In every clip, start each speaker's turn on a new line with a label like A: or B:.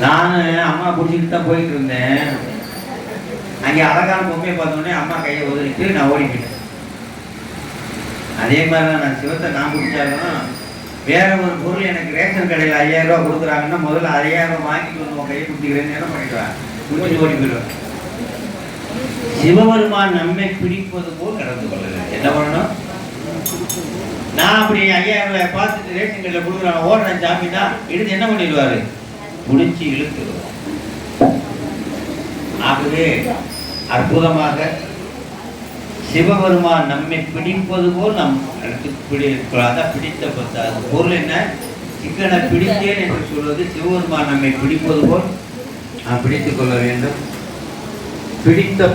A: நான் அம்மா பிடிச்சிட்டு தான் போயிட்டு இருந்தேன். அங்கே அழகான பொம்மையை பார்த்தோன்னே அம்மா கையை உதறிட்டு நான் ஓடிக்கிட்டேன். அதே மாதிரி தான் நான் சிவத்தை நான் பிடிச்சாலும் வேற ஒரு பொருள் எனக்கு ரேஷன் கடையில் 5000 ரூபா கொடுக்குறாங்கன்னா முதல்ல 5000 ரூபா வாங்கிட்டு வந்து உன் கையை பிடிக்கிறேன்னு என்ன பண்ணிடுவேன், முடிஞ்சு ஓடி போயிடுவேன். சிவபெருமான் நம்மை பிடிப்பது போல் நடந்து கொள்ளல. என்ன பண்ணணும்? நான் அப்படி 5000 ரூபாய் பார்த்துட்டு ரேஷன் கடையில் கொடுக்குறாங்க ஓடுறேன் சாமி தான் எடுத்து என்ன பண்ணிடுவாரு, பிடிச்சி இழுத்துடுவார். ஆகவே அற்புதமாக சிவபெருமான் நம்மை பிடிப்பது போல் நம் பிடித்த பத்தாது பொருள் என்ன, சிக்கனை பிடித்தேன் என்று சொல்வது சிவபெருமான் நம்மை பிடிப்பது போல் நாம் பிடித்துக் கொள்ள வேண்டும். பிடித்த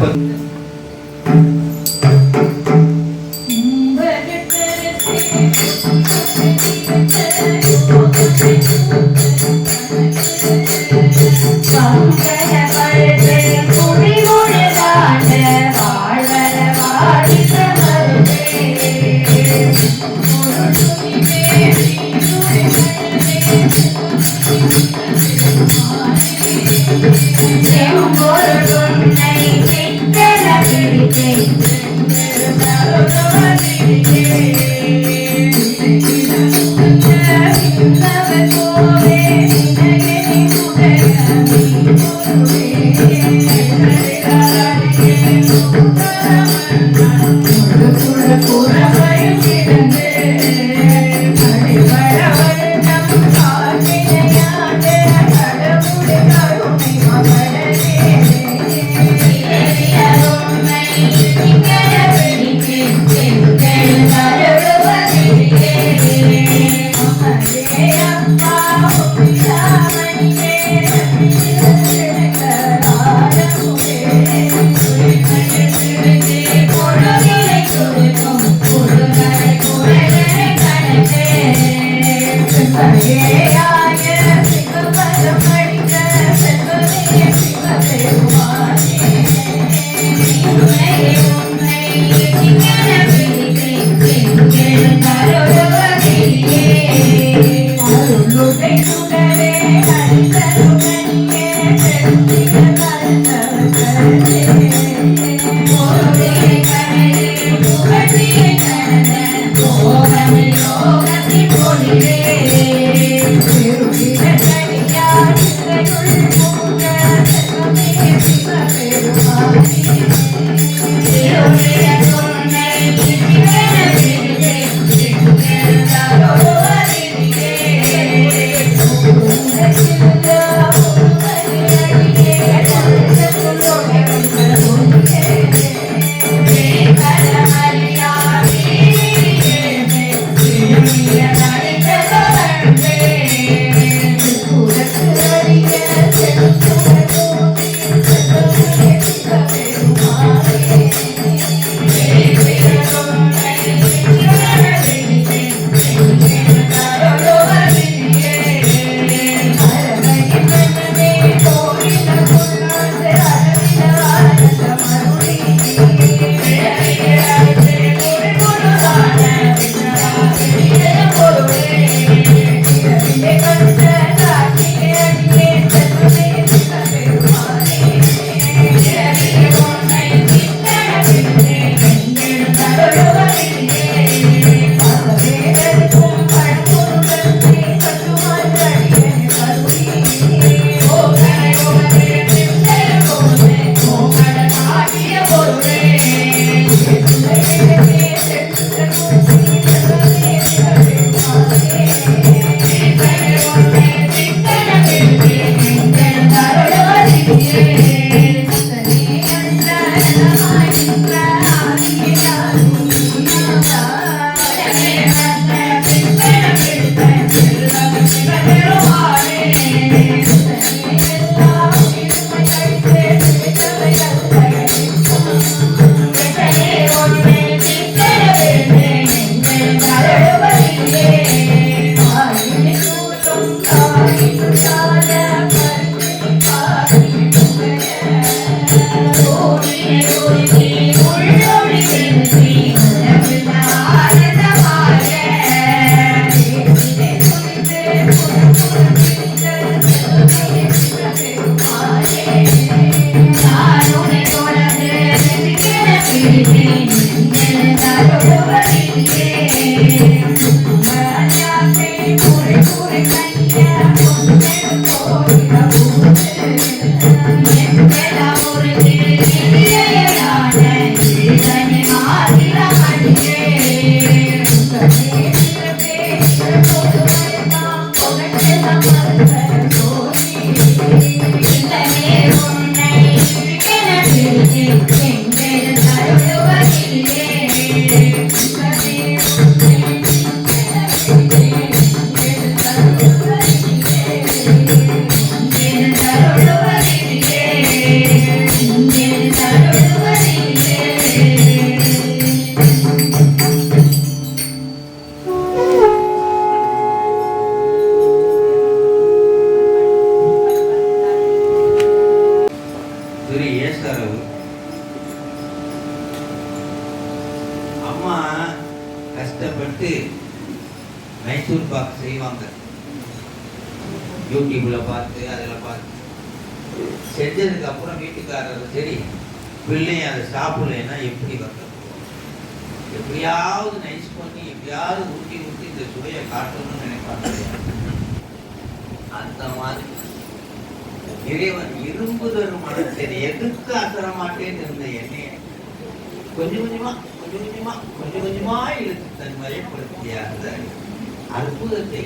A: அம்மா கஷ்டப்பட்டு மைசூர் பாக்கு செய்வாங்க. யூடியூப்ல பார்த்து அதில் பார்த்து செஞ்சதுக்கு அப்புறம் வீட்டுக்காரர் சரி பிள்ளைங்க அதை சாப்பிடலைன்னா எப்படி வர்றது, எப்படியாவது நைஸ் பண்ணி எப்படியாவது ஊட்டி ஊட்டி இந்த சுவையை காட்டணும்னு நினைப்பாங்க. அந்த மாதிரி இறைவன் இரும்பு தரும் மனசரி எதுக்கு அசர மாட்டேன்னு இருந்த என்னைய கொஞ்சம் கொஞ்சமா இழுத்து தன் மயப்படுத்திய அந்த அற்புதத்தை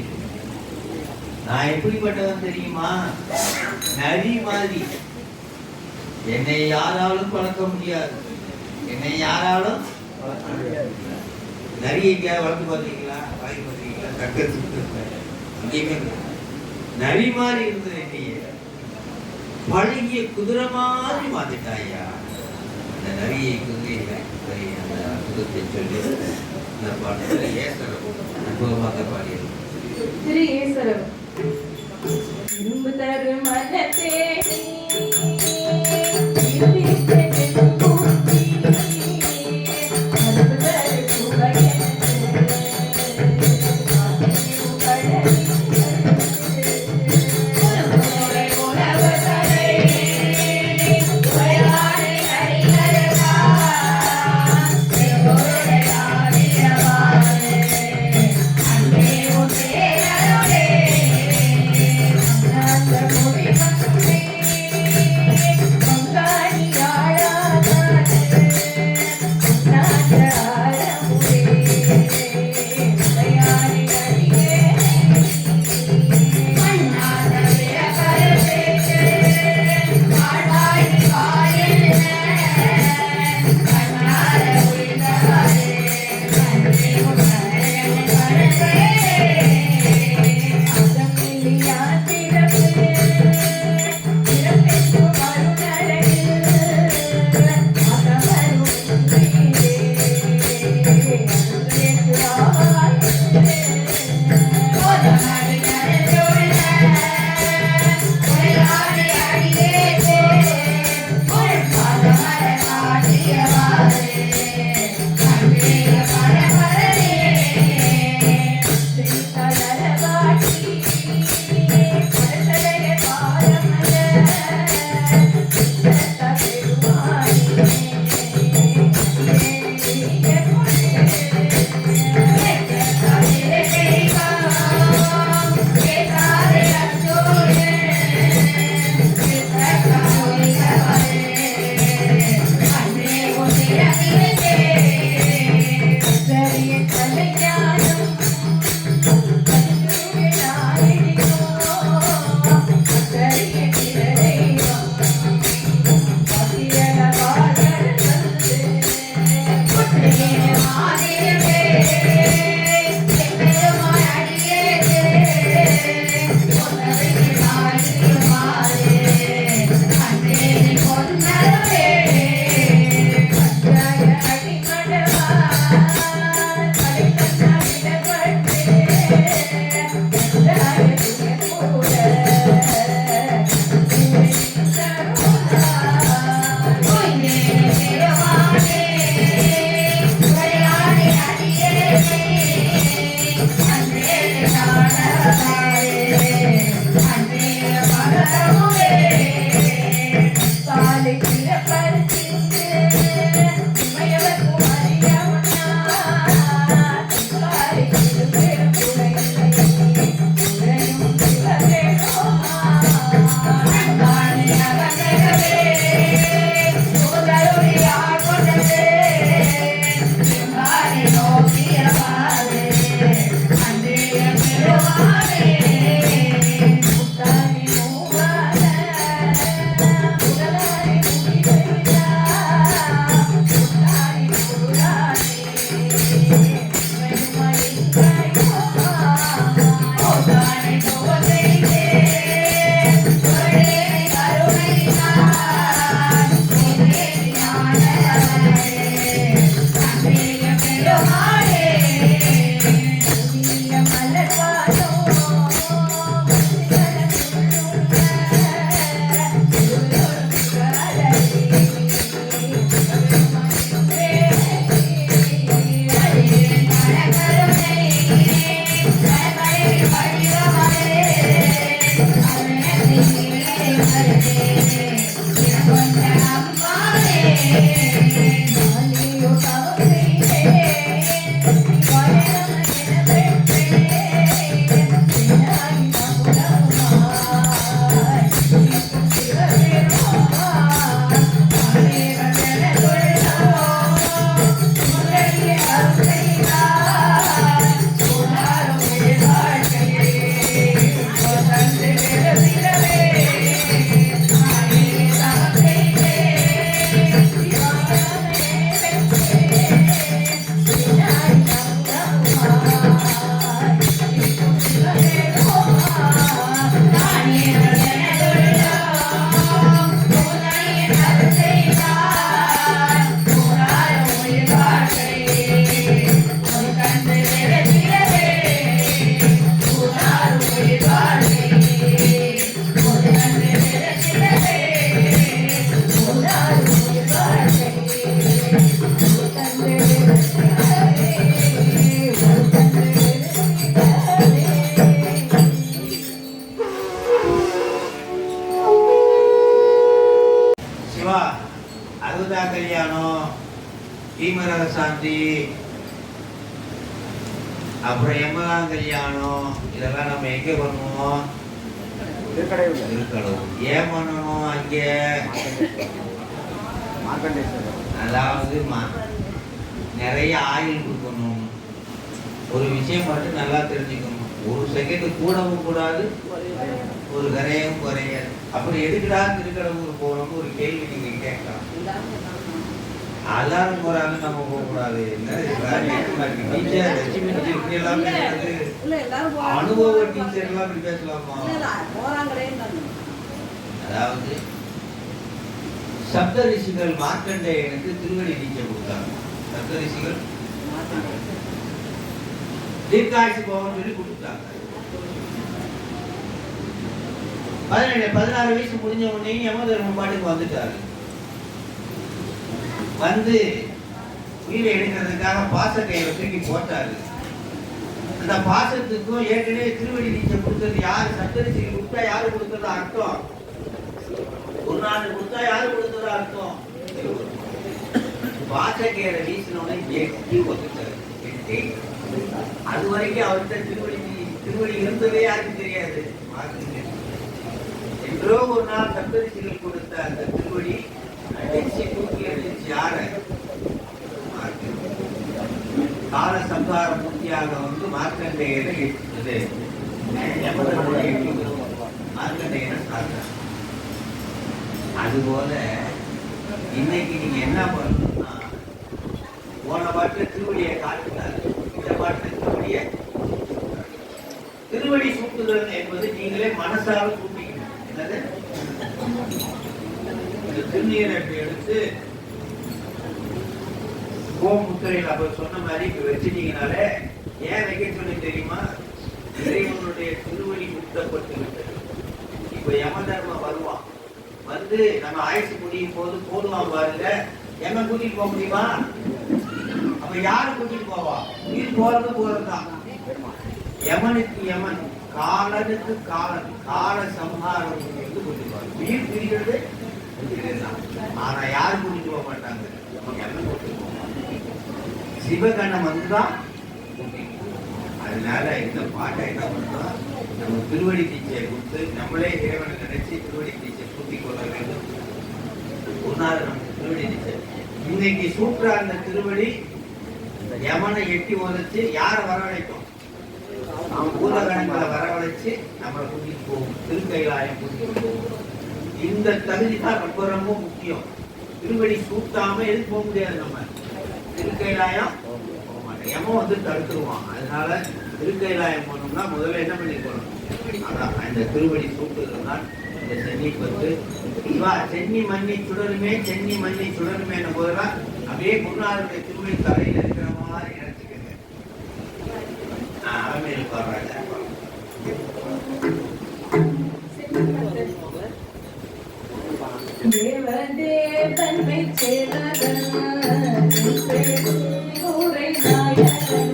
A: நான் எப்படிப்பட்டவன் தெரியுமா? நரி மாதிரி. என்னை யாராலும் பழக்க முடியாது, என்னை யாராலும் நரி எங்கேயாவது வளர்த்து பார்த்தீங்களா? வாங்கி பார்த்தீங்களா? அங்கேயுமே நரி மாதிரி இருந்தது. என்னைய பழகிய குதிரை மாதிரி மாத்திட்டாயா. அந்த நரியை குதிரை அந்த அற்புதத்தை சொல்லி இந்த பாட்டு ஏசரம் அற்புதமாக பாடியது.
B: திரு ஏசரம் இரும்பு தரு மனத்தே
A: கல்யாணம், தீமரக சாந்தி, அப்புறம் எம்மதான் கல்யாணம், இதெல்லாம் நம்ம எங்க பண்ணுவோம்? திருக்கடவுள். ஏன் பண்ணணும் அங்க? அதாவது நிறைய ஆயில் கொடுக்கணும். ஒரு விஷயம் மட்டும் நல்லா தெரிஞ்சுக்கணும், ஒரு செகண்ட் கூடவும் கூடாது, ஒரு கரையும் குறையாது. அப்புறம் எதுக்குடா திருக்கடவுள் போறோம்னு ஒரு கேள்வி நீங்க கேட்கலாம். எல்லாரும் போறாங்க, நம்ம போக கூடாது. அனுபவ டீச்சர் எல்லாம் இப்படி பேசலாமா? அதாவது சப்த ரிஷிகள் மார்க்கண்டேயனுக்கு திருவடி தீட்சை கொடுத்தாங்க. சப்த ரிஷிகள் தீர்க்காட்சி போகணும்னு சொல்லி கொடுத்தாங்க. 16 வயசு முடிஞ்ச உடனே யமதர்மன் பாட்டுக்கு வந்துட்டாரு. வந்து உயிரை எடுக்கிறதுக்காக பாச கையை தூக்கி போட்டாரு. அந்த பாசத்துக்கும் ஏற்கனவே திருவடி தீட்சை கொடுத்தது யாரு? சப்தரிஷிக்கு கொடுத்தா யாரு கொடுத்ததா அர்த்தம்? ஒரு நாள் கொடுத்தா யாரு கொடுத்ததா அர்த்தம்? பாச கையில வீசினோட எட்டி ஒத்துட்டாரு. எட்டி அது வரைக்கும் அவர்கிட்ட திருவடி இருந்ததே யாருக்கு தெரியாது. என்றோ ஒரு நாள் சப்தரிஷிகள் கொடுத்த அந்த திருவடி அடிச்சு தூக்கி அடிச்சு யார கால சம்சார மூர்த்தியாக வந்து மார்க்கண்டேயனை எட்டுது. மார்க்கண்டேயனை சாப்பிட்டார். அதுபோல இன்னைக்கு நீங்க என்ன பண்ணணும்னா, போன பாட்டுல திருவடியை காட்டுறாரு, இந்த பாட்டுல திருவடி சூட்டுதல் என்பது நீங்களே மனசால சூட்டிக்கணும். என்னது? திருநீரை எடுத்து கோமுத்திரையில் அப்ப சொன்ன மாதிரி இப்ப வச்சுட்டீங்கனாலே, ஏன் வைக்க சொல்லி தெரியுமா? இறைவனுடைய திருவடி முத்தப்பட்டு விட்டது. இப்ப யம தர்மம் வருவான், வந்து நம்ம ஆயுசு முடியும் போது போடுவான் பாருங்க. எம கூட்டிட்டு போக முடியுமா? அப்ப யாரு கூட்டிட்டு போவா? உயிர் போறதுதான். யமனுக்கு யமன், காலனுக்கு காலன், கால சம்ஹாரம் கூட்டிட்டு உயிர் பிரிக்கிறது. ஆனா யாரும் கூட்டிட்டு போக மாட்டாங்க, சிவகணம் வந்துதான். அதனால இந்த பாட்டை என்ன பண்றோம், நம்ம திருவடி தீட்சையை கொடுத்து நம்மளே இறைவனை நினைச்சு திருவடி தீட்சை சூட்டிக் கொள்ள வேண்டும். ஒரு நாள் நமக்கு திருவடி தீட்சை இன்னைக்கு சூற்ற அந்த திருவடி யமனை எட்டி உதச்சு யாரை வரவழைக்கும்? பூதகணங்களை வரவழைச்சு நம்மளை கூட்டிட்டு போகும். திருக்கைலாயம் கூட்டிட்டு போகும். இந்த தகுதி தான் ரொம்ப ரொம்ப முக்கியம். திருவடி சூட்டாம எதுக்கு போக முடியாது. நம்ம திருக்கைலாயம் போக மாட்டோம், யமன் வந்து தடுத்துருவான். அதனால திருக்கைலாயம் போனோம்னா முதல்ல என்ன பண்ணிக்கணும்? அதான் அந்த திருவடி சூட்டுறதுனால் இந்த சென்னி பத்து சென்னி மண்ணி சுடருமே, சென்னி மண்ணி சுடருமே போதெல்லாம் அப்படியே குருநாதருடைய திருவடி தலையில இருக்கிற மாதிரி நினைச்சுக்கங்க. அவன் பாடுறாங்க.
B: தேவதேவன் மெச்சேரகன் ஊரை நாயகன்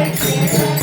C: Thank you.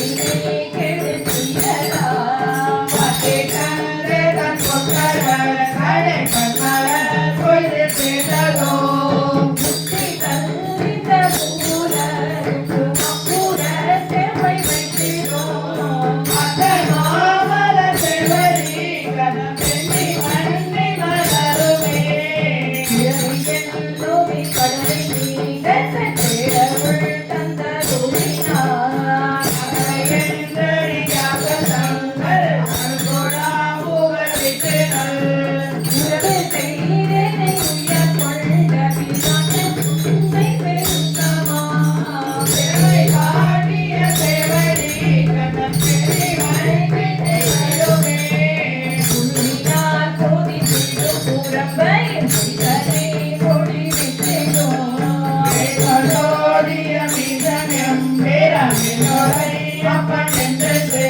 B: வினை கெடுத்திடலாம்.
C: வாக்கை தந்தே தன் கொத்தவர் கடை பன்மலர் கொய்து செய்ததோ.
B: புத்தி தந்தித்த மூலருக்கு அப்புறத் தெம்மை வைத்திடும்.
C: அத்தன் மாமலர் செல்வரி கனம் பெண்ணி மண்ணி மலருமே.
B: பிறவியென்னுமே கடலை நீங்கச் சென்றேடவுள் தந்தருளினார்.
C: அறையென்றடியாக தங்கள் அன்பொடா புகழ் விட்டுகள்.
B: உறவு செய்தேனை உயர் கொண்ட பிதானின் உண்மை பெருக்கமா.
C: பெருமை காட்டிய செல்வரி கனம் பெண்ணி மண்ணி மலருமே.
B: உன்னினால் கோதித்திடும் புறம்பை இதனை பொழிவித்திடும்.
C: வேதலோடிய மிதனம் பேரமிழோரை அப்பன் என்றே.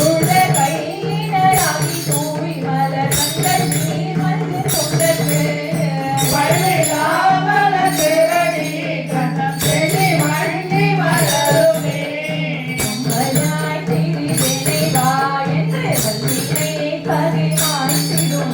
B: உள்ள கையினராகி தூவி மலர் கண்கள் நீர் வந்து கொண்டது.
C: பழமிலாமல செல்வரி கனம் பெண்ணி மண்ணி மலருமே.
B: கம்பலாய் திரிவேனை வா என்று வல்லினை பரிமாற்றிடும்.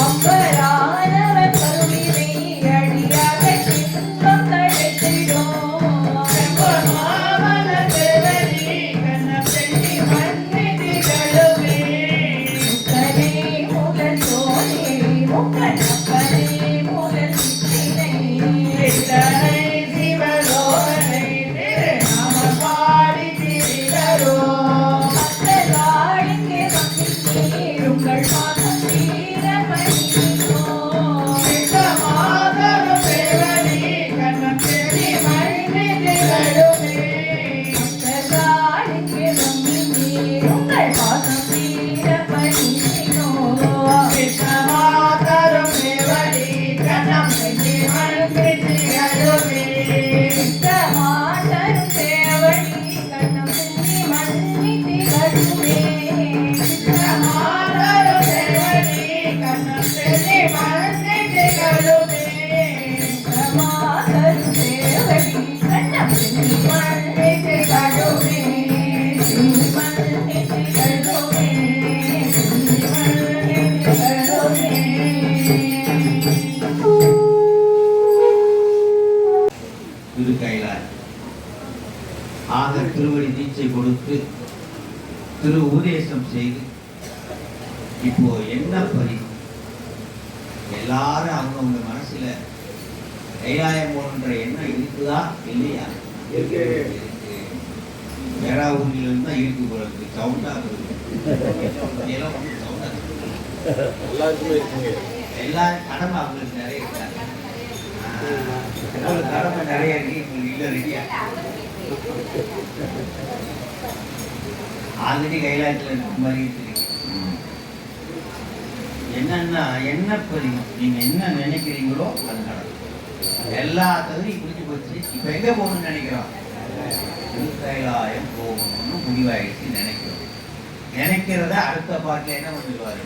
B: அம்பரானவர் கருவினை அடியாக சிந்தம் தழைத்திடும். முக்கனே முதல் தோனே முக்கணப்பனே முதல் சித்தினை. மற்றவாழிங்கே வந்தித்தீர் உங்கள் பாதம் தீர பணியினோம். மற்றவாழிங்கே வந்தித்தீர் உங்கள் பாதம் தீர பணியினோம். மாட்டரும் சேவடி கண்ணம் சென்னி மண்ணி திகழுமே. மாட்டரும் சேவடி கண்ணம் சென்னி மண்ணி திகழுமே. மண்ணி திகழுமே. மண்ணி திகழுமே.
A: திருக்கைலாய் ஆக திருவடி தீட்சை கொடுத்து திரு உபதேசம் செய்து இப்போ என்ன பரிசு எல்லாரும் அவங்கவுங்க மனசுல கைலாயம் போன்ற எண்ணம் இருக்குதா இல்லையா? இருக்கு. பேராவூரில் இருந்தா இருக்கு போல இருக்கு. சவுண்டா இருக்கு. இதெல்லாம் ஒண்ணும் சவுண்டா இருக்கு. எல்லாரும் கடமை அவங்களுக்கு நிறைய இருக்காங்க. உங்களுக்கு கடமை நிறைய இருக்கு, உங்களுக்கு இல்ல ரெடியா? ஆல்ரெடி கைலாயத்துல இருக்க மாதிரி இருக்கு. என்னன்னா என்ன பதிவு, நீங்க என்ன நினைக்கிறீங்களோ அது நடக்கும். எல்லா தகுதியும் புரிஞ்சு போச்சு. இப்ப எங்க போகணும்னு நினைக்கிறோம்? கைலாயம் போகணும்னு முடிவாயிடுச்சு நினைக்கிறோம். நினைக்கிறத அடுத்த பாட்டுல என்ன பண்ணிடுவாரு?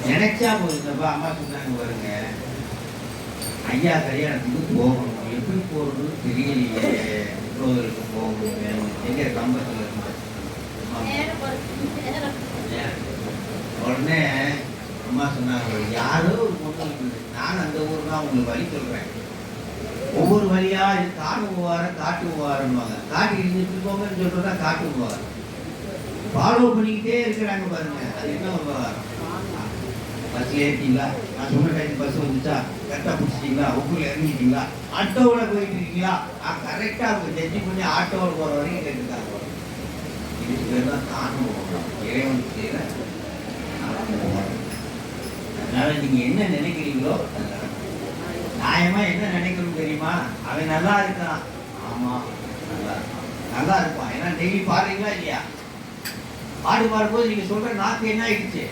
A: நினைச்சா போதுப்பா. அம்மா சொன்னாங்க பாருங்க, ஐயா கல்யாணத்துக்கு போகணும், எப்படி போறதுன்னு தெரியலையே, புரோதருக்கு போகணும், எங்க கம்பத்துல இருந்து உடனே அம்மா சொன்னாங்க, யாரோ ஒரு பொண்ணு இருக்குது, நான் அந்த ஊர் தான் உங்களுக்கு வழி சொல்றேன். ஒவ்வொரு வழியா இது காட்டு உவாரம் காட்டு உவாரம்வாங்க. காட்டு இருந்துட்டு போங்கன்னு சொல்றதா காட்டு உவாரம். ஃபாலோ பண்ணிக்கிட்டே இருக்கிறாங்க பாருங்க. அது என்ன உபகாரம்? பஸ்ல ஏறிட்டீங்களா? நான் சொன்ன டைம் பஸ் வந்துச்சா? கரெக்டாக பிடிச்சிட்டீங்களா? ஊரில் இறங்கிட்டீங்களா? ஆட்டோவில் போயிட்டு இருக்கீங்களா? கரெக்டாக அவங்க ஜட்ஜி பண்ணி ஆட்டோவில் போகிற வரைக்கும் கேட்டுருக்காங்க. இதுக்கு பேர் தான் காணும் இறைவனுக்கு செய்கிற. அதனால நீங்க என்ன நினைக்கிறீங்களோ நியாயமா என்ன நினைக்கணும் தெரியுமா? அவன் நல்லா இருக்கான், ஆமா நல்லா இருக்கான், நல்லா இருப்பான். ஏன்னா டெய்லி பாடுறீங்களா இல்லையா? பாடு பாடும்போது நீங்க சொல்ற நாக்கு என்ன ஆயிடுச்சு?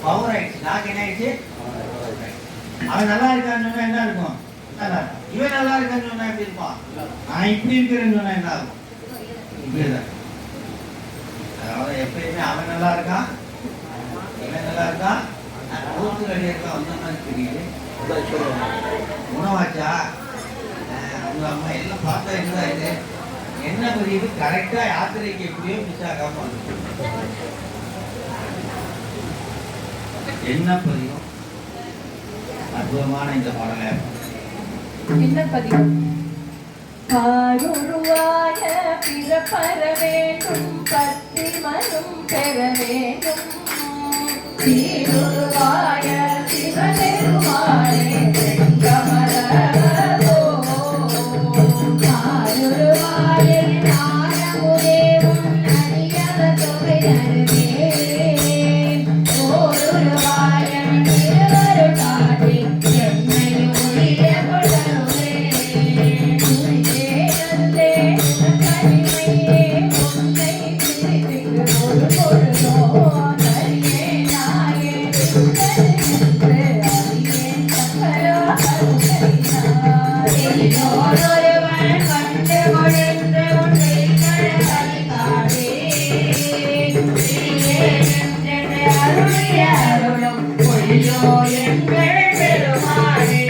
A: பவர் ஆயிடுச்சு. நாக்கு என்ன ஆயிடுச்சு? அவன் நல்லா இருக்கான்னு சொன்னா என்ன இருக்கும்? நல்லா இருக்கும். இவன் நல்லா இருக்கான்னு சொன்னா எப்படி இருப்பான்? நான் இப்படி இருக்கிறேன்னு சொன்னா என்ன ஆகும்? இப்படிதான். அதனால எப்பயுமே அவன் நல்லா இருக்கான், இவன் நல்லா இருக்கான், ஊருக்கு அடியாக்கா வந்த மாதிரி தெரியுது. உணவாச்சா? உங்க அம்மா எல்லாம் பார்த்தா என்ன இது என்ன பதிவு கரெக்டா யாத்திரைக்கு எப்படியோ மிஸ் ஆகாம வந்து என்ன பதிவு அற்புதமான இந்த பாடலை
B: என்ன பதிவு? பாருருவாய பிறப்பற வேண்டும் பத்தி மனம் பெற வேண்டும் சீருருவாய சிவபெருமானே செங்கமலவோ பாருருவாய ஞானமுதே உன்னடியவ தொகையருவே ஓருருவாய திருவரு காட்டி என்னை ஒழிய கொடருவே துரியே நல்லே கனிமையே உன்னை சிரித்து ஒரு பொழுதோ நரியே நாயே கருத்து அறியே சக்கரோ ஒருவன் கண்டு கொழுந்து உன்னை கழகடிக்காதே அருளிய அருளும் பொய்யோ எங்கள் பெருமானே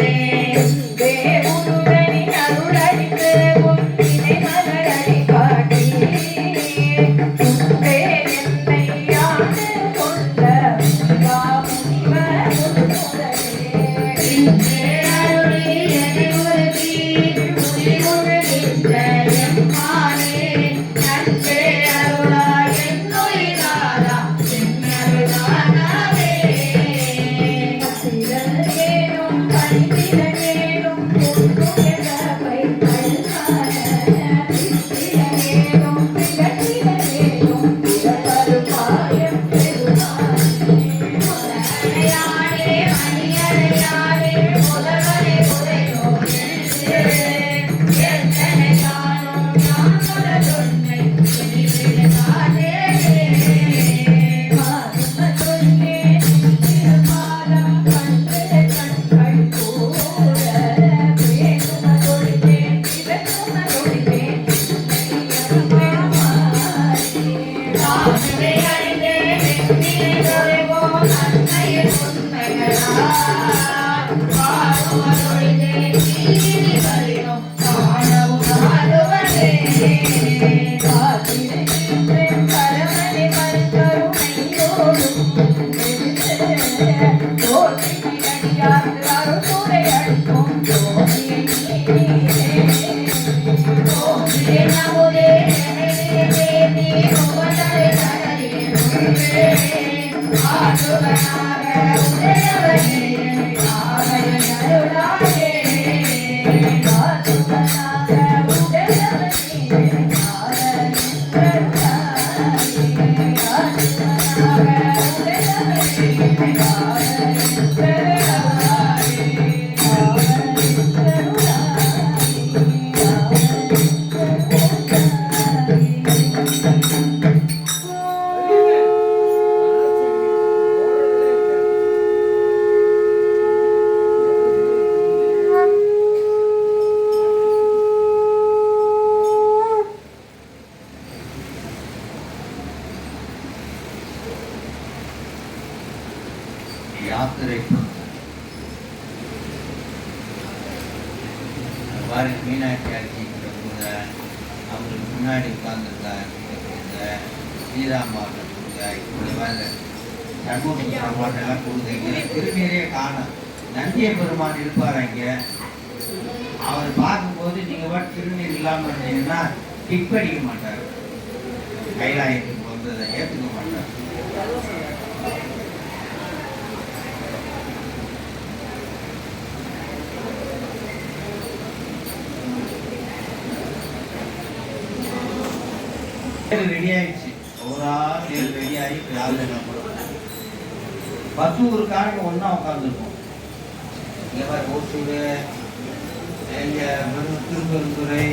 B: தேவுருவனி அருளடித்து உன்னினை மலரடி காட்டி உன்பே என்னை ஆண்டு கொள்ள முனிவா முனிவ முன்முதலே இன்றே அருளி எதிர்வதி முடிவுறுகின்ற எம்மானே நன்றே அருளாய் என்னுயிராதா என்னருளானாவே சிறகேனும் பணித்திறனேனும் பொன்னுயர்வை பல்கான சித்திரனேனும் பிறத்திறனேனும் பிறப்பருப்பாயம் பெருமானே முதலையாரே மணியறையாரே முதல்வரே உரையோரே எத்தனை காணும் நான் தொடர்ந்தொன்னை இனிவிடாதே மாறும சொல்லே திருமாலம் கண்டு கண்கள் கூட வேணும தொழிலே திவனும தொழிலே ராமனை அறிந்தே வெற்றிலை தொலைவோ நன்மையில் உண்மைகளா காணும தொழிலே தீனி வரினும் காணவும் ஆடுவதே காத்திருக்கின்றேன் பரமனை மறுகருணையோடும் தோற்றினடியார்க்கு அருள்துறை அளிக்கும் ஜோதியை நீரே ஓதியே நமுதே தேவி உபதரை தரலே ஆற்றுவனாக உடையவனே ஆவயன் அருளாயே ஆற்றுவனாக உடையவனே ஆவயன் அருளாயே ஆற்றுவனாக உடையவனே ஆவயன்
A: யாத்திரை பாருங்க மீனாட்சி அடிச்சுக்கிற கூட அவங்களுக்கு முன்னாடி உட்கார்ந்துருக்காங்க ஸ்ரீராமாவோட பூஜை இப்படி வேலை சண்முக பாட்டெல்லாம் கொடுக்குறீங்க திருநீரே காணும் நந்திய பெருமான் இருப்பார் அங்கே அவர் பார்க்கும்போது நீங்கள் பாட்டு திருநீர் இல்லாமல் இருந்தீங்கன்னா டிப் அடிக்க மாட்டார் கைலாயத்துக்கு வந்ததை ஏற்றுக்க மாட்டார் ரெடி ஆயிடுச்சு ஒரு ஆள் ரெடி ஆகி யாரும் 10 ஊருக்காரங்க ஒன்றா உட்காந்துருக்கோம். இங்கே மாதிரி ஓசூர் எங்கள் திருப்பெருந்துறை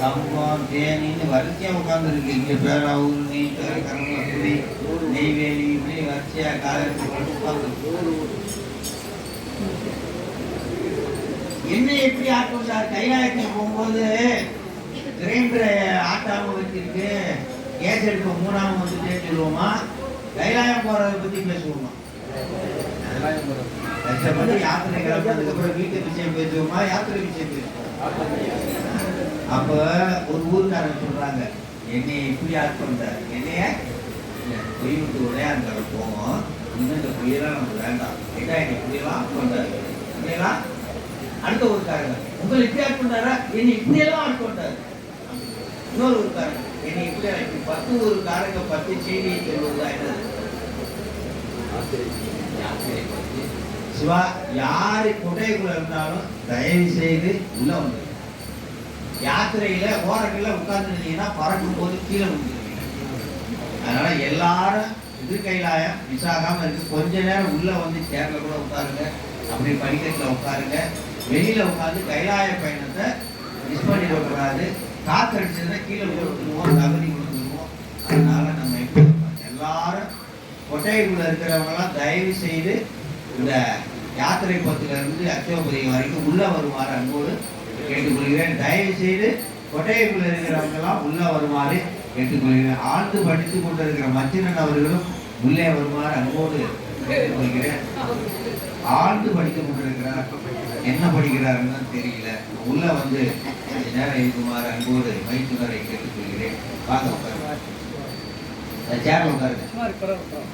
A: கம்பம் தேனின்னு வரிசையாக உட்காந்துருக்கு. இங்கே பேராவூர் நீட்டர் கருமக்குடி நெய்வேலி இப்படி வரிசையாக காலத்தில் உட்காந்துருக்கு. என்ன எப்படி ஆட்கொண்டார் கைலாயத்தில் போகும்போது கிரைண்டரை ஆட்டாமல் வச்சிருக்கு கேஸ் எடுக்க 3ஆம் வந்துட்டே சொல்லுவோமா கைலாயம் போறதை பற்றி பேசுவோமா? அதெல்லாம் கஷ்டப்பட்டு யாத்திரை கிளம்புறதுக்கு அப்புறம் வீட்டு விஷயம் பேசுவோமா, யாத்திரை விஷயம் பேசுவோம். அப்ப ஒரு ஊருக்காரங்க சொல்றாங்க, என்னைய இப்படி ஆட் பண்றாரு, என்னைய பொய் விட்டு உடையாங்க போவோம், இன்னும் இந்த பொய்யெல்லாம் நமக்கு வேண்டாம், ஏன்னா என்னை இப்படியெல்லாம் ஆட் பண்றாரு, இப்படியெல்லாம். அடுத்த ஊருக்காரங்க, உங்களை இப்படி ஆட் பண்றாரா, என்னை இப்படியெல்லாம் ஆட் பண்றாரு. இன்னொரு ஊருக்காரங்க, என்னை இப்படி 10 ஊருக்காரங்க 10 செய்தியை சொல்வதா என்னது சிவா. யாரு கொடைக்குள்ள இருந்தாலும் தயவு செய்து உள்ள வந்து யாத்திரையில ஓரங்கள்ல உட்கார்ந்துருந்தீங்கன்னா பறக்கும் போது கீழே விழுந்துருவீங்க. அதனால எல்லாரும் எதிர்கைலாயம் மிஸ் ஆகாம இருக்கு. கொஞ்ச நேரம் உள்ள வந்து சேர்ல கூட உட்காருங்க, அப்படி படிக்கட்டுல உட்காருங்க. வெளியில உட்காந்து கைலாய பயணத்தை மிஸ் பண்ணிடக்கூடாது. காத்தடிச்சதுன்னா கீழே விழுந்துருவோம், தகுதி விழுந்துருவோம். அதனால நம்ம எப்படி எல்லாரும் கொட்டைக்குள்ள இருக்கிறவங்கலாம் தயவு செய்து இந்த யாத்திரை பத்துல இருந்து அச்சோபதி வரைக்கும் உள்ள வருமாறு அன்போடு கேட்டுக்கொள்கிறேன். தயவு செய்து கொட்டைக்குள்ள இருக்கிறவங்க எல்லாம் உள்ள வருமாறு கேட்டுக்கொள்கிறேன். ஆழ்ந்து படித்துக் கொண்டிருக்கிற மச்சினன் அவர்களும் உள்ளே வருமாறு அன்போடு கேட்டுக்கொள்கிறேன். ஆழ்ந்து படித்துக் கொண்டிருக்கிறார், என்ன படிக்கிறாருன்னு தெரியல, உள்ள வந்து கொஞ்ச நேரம் இருக்குமாறு அன்போடு மைத்துனரை கேட்டுக்கொள்கிறேன். வாங்க உட்காருங்க, சேர்ல உட்காருங்க.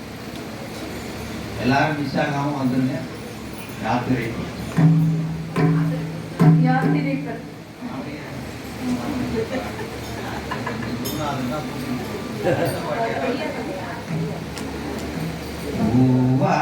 A: எல்லாரும் மிஸ் ஆகாம வந்துருங்க. யாத்திரை பூவா